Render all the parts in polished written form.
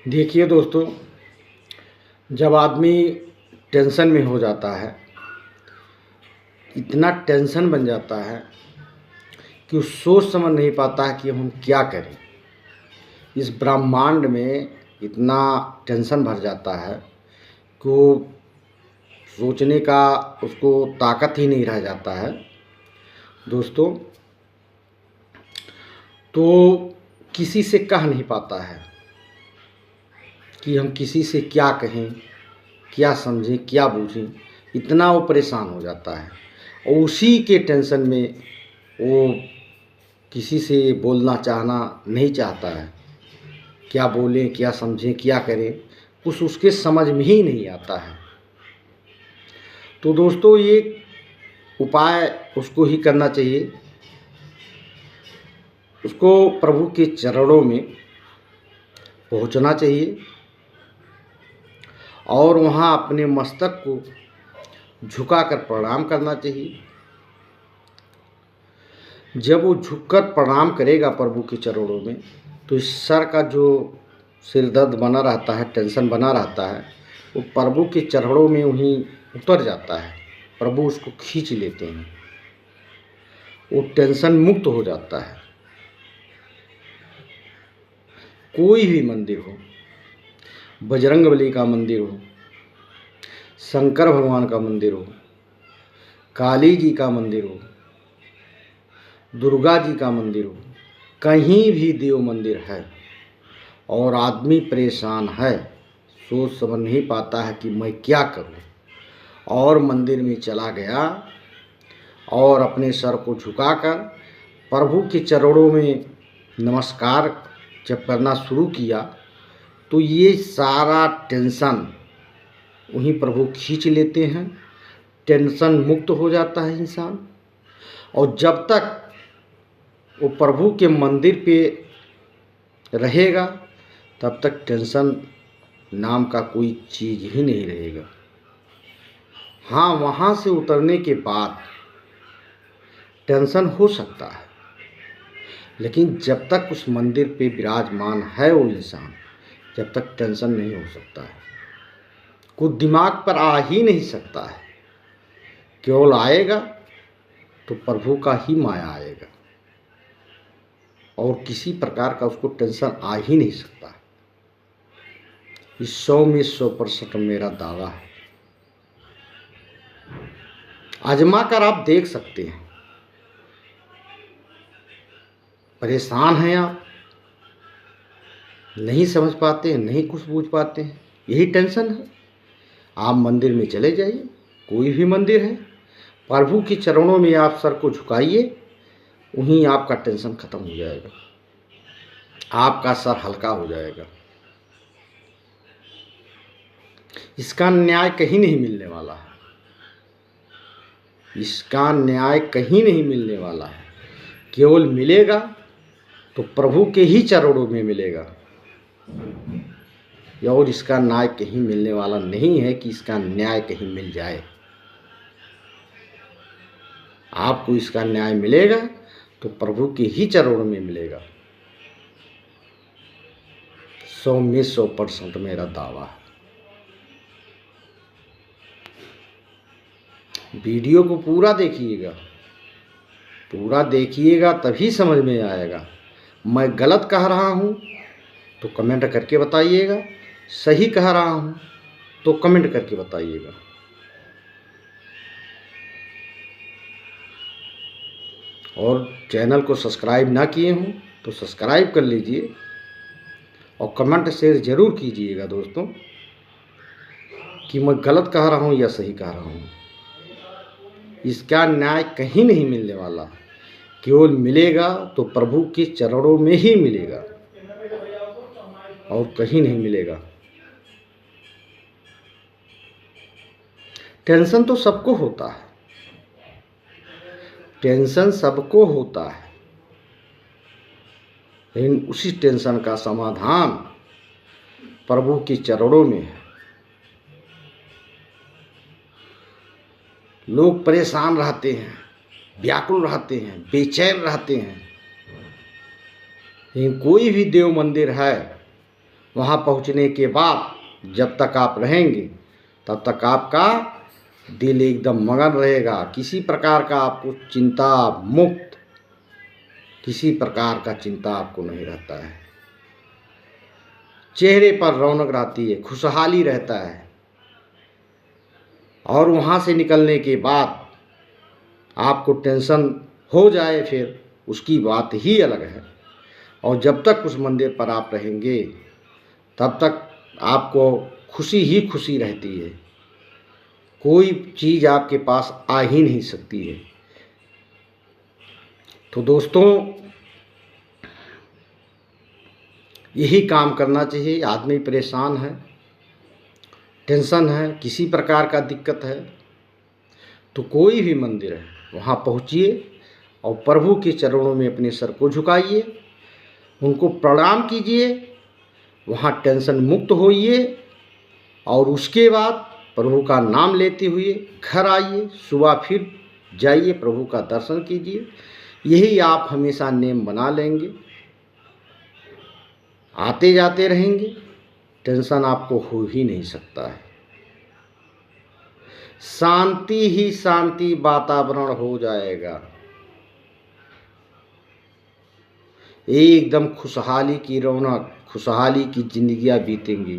देखिए दोस्तों, जब आदमी टेंशन में हो जाता है, इतना टेंशन बन जाता है कि वो सोच समझ नहीं पाता है कि हम क्या करें। इस ब्रह्मांड में इतना टेंशन भर जाता है कि वो सोचने का उसको ताकत ही नहीं रह जाता है दोस्तों। तो किसी से कह नहीं पाता है कि हम किसी से क्या कहें, क्या समझें, क्या बूझें। इतना वो परेशान हो जाता है और उसी के टेंशन में वो किसी से बोलना चाहना नहीं चाहता है। क्या बोलें, क्या समझें, क्या करें, कुछ उसके समझ में ही नहीं आता है। तो दोस्तों, ये उपाय उसको ही करना चाहिए। उसको प्रभु के चरणों में पहुंचना चाहिए और वहाँ अपने मस्तक को झुकाकर प्रणाम करना चाहिए। जब वो झुककर प्रणाम करेगा प्रभु के चरणों में, तो इस सर का जो सिर दर्द बना रहता है, टेंशन बना रहता है, वो प्रभु के चरणों में वहीं उतर जाता है। प्रभु उसको खींच लेते हैं, वो टेंशन मुक्त हो जाता है। कोई भी मंदिर हो, बजरंगबली का मंदिर हो, शंकर भगवान का मंदिर हो, काली जी का मंदिर हो, दुर्गा जी का मंदिर हो, कहीं भी देव मंदिर है और आदमी परेशान है, सोच समझ नहीं पाता है कि मैं क्या करूं, और मंदिर में चला गया और अपने सर को झुकाकर प्रभु के चरणों में नमस्कार जब करना शुरू किया, तो ये सारा टेंशन वहीं प्रभु खींच लेते हैं। टेंशन मुक्त हो जाता है इंसान। और जब तक वो प्रभु के मंदिर पे रहेगा, तब तक टेंशन नाम का कोई चीज़ ही नहीं रहेगा। हाँ, वहाँ से उतरने के बाद टेंशन हो सकता है, लेकिन जब तक उस मंदिर पे विराजमान है वो इंसान, जब तक टेंशन नहीं हो सकता है। कुछ दिमाग पर आ ही नहीं सकता है। केवल आएगा तो प्रभु का ही माया आएगा और किसी प्रकार का उसको टेंशन आ ही नहीं सकता। इस 100 में 100% मेरा दावा है। आजमा कर आप देख सकते हैं। परेशान हैं आप, नहीं समझ पाते हैं, नहीं कुछ बूझ पाते हैं, यही टेंशन है। आप मंदिर में चले जाइए, कोई भी मंदिर है, प्रभु के चरणों में आप सर को झुकाइए, वहीं आपका टेंशन खत्म हो जाएगा, आपका सर हल्का हो जाएगा। इसका न्याय कहीं नहीं मिलने वाला है, इसका न्याय कहीं नहीं मिलने वाला है। केवल मिलेगा तो प्रभु के ही चरणों में मिलेगा, और इसका न्याय कहीं मिलने वाला नहीं है कि इसका न्याय कहीं मिल जाए। आपको इसका न्याय मिलेगा तो प्रभु के ही चरणों में मिलेगा। 100 में 100% मेरा दावा है। वीडियो को पूरा देखिएगा, पूरा देखिएगा तभी समझ में आएगा। मैं गलत कह रहा हूँ तो कमेंट करके बताइएगा, सही कह रहा हूँ तो कमेंट करके बताइएगा। और चैनल को सब्सक्राइब ना किए हों तो सब्सक्राइब कर लीजिए और कमेंट शेयर ज़रूर कीजिएगा दोस्तों कि मैं गलत कह रहा हूँ या सही कह रहा हूँ। इसका न्याय कहीं नहीं मिलने वाला, केवल मिलेगा तो प्रभु के चरणों में ही मिलेगा और कहीं नहीं मिलेगा। टेंशन तो सबको होता है, टेंशन सबको होता है, लेकिन उसी टेंशन का समाधान प्रभु के चरणों में है। लोग परेशान रहते हैं, व्याकुल रहते हैं, बेचैन रहते हैं, लेकिन कोई भी देव मंदिर है वहाँ पहुँचने के बाद जब तक आप रहेंगे तब तक आपका दिल एकदम मगन रहेगा, किसी प्रकार का आपको चिंता मुक्त, किसी प्रकार का चिंता आपको नहीं रहता है। चेहरे पर रौनक रहती है, खुशहाली रहता है। और वहाँ से निकलने के बाद आपको टेंशन हो जाए फिर उसकी बात ही अलग है। और जब तक उस मंदिर पर आप रहेंगे तब तक आपको खुशी ही खुशी रहती है, कोई चीज़ आपके पास आ ही नहीं सकती है। तो दोस्तों यही काम करना चाहिए। आदमी परेशान है, टेंशन है, किसी प्रकार का दिक्कत है तो कोई भी मंदिर है वहाँ पहुँचिए और प्रभु के चरणों में अपने सर को झुकाइए, उनको प्रणाम कीजिए, वहाँ टेंशन मुक्त होइए और उसके बाद प्रभु का नाम लेते हुए घर आइए। सुबह फिर जाइए, प्रभु का दर्शन कीजिए। यही आप हमेशा नेम बना लेंगे, आते जाते रहेंगे, टेंशन आपको हो ही नहीं सकता है। शांति ही शांति वातावरण हो जाएगा, एकदम खुशहाली की रौनक, खुशहाली की जिंदगियां बीतेंगी।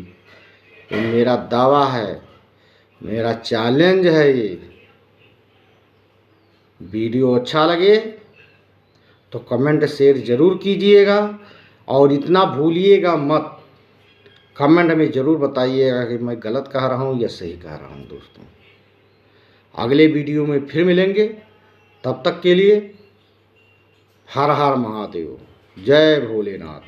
ये मेरा दावा है, मेरा चैलेंज है। ये वीडियो अच्छा लगे तो कमेंट शेयर ज़रूर कीजिएगा और इतना भूलिएगा मत, कमेंट में ज़रूर बताइएगा कि मैं गलत कह रहा हूँ या सही कह रहा हूँ। दोस्तों अगले वीडियो में फिर मिलेंगे, तब तक के लिए हर हर महादेव, जय भोलेनाथ।